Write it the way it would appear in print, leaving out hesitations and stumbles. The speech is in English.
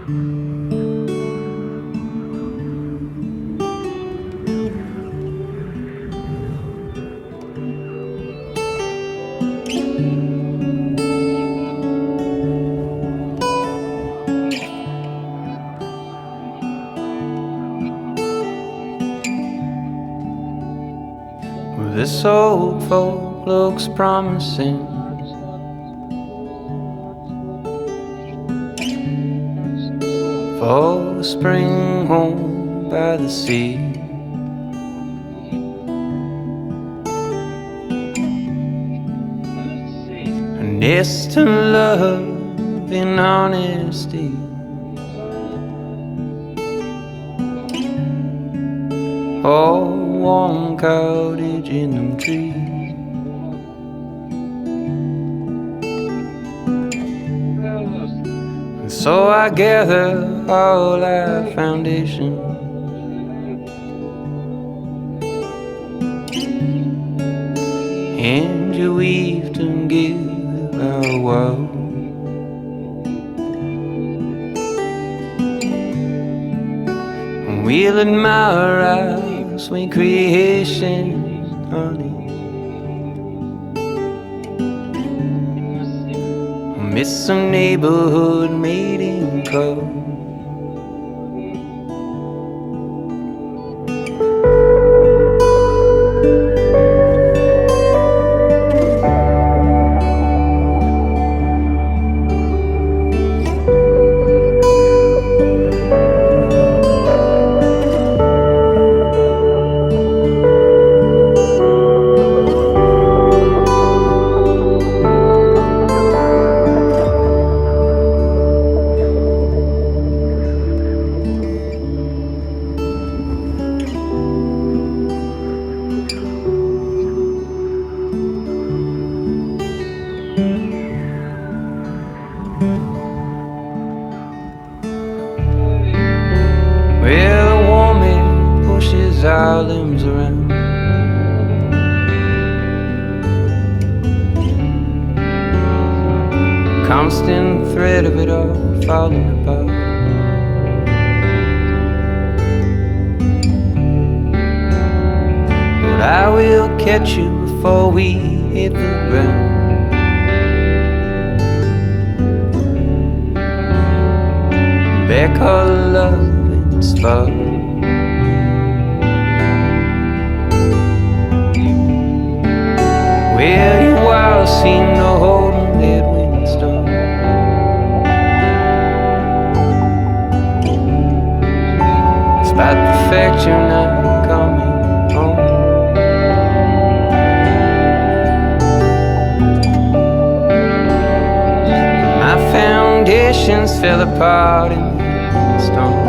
Well, this old folk looks promising. For a spring home by the sea. A nest of love and honesty. Oh, warm cottage in them trees. And so I gather all our foundation, and you weave to give our world. And we'll admire our sweet creation, honey. Miss some neighborhood mating code. Well, the warm air pushes our limbs around. Constant thread of it all falling apart. But I will catch you before we hit the ground. Back all love and spark. Well, your wild seem to hold on that windstorm. Despite the fact you're not coming home. My foundations fell apart in the storm.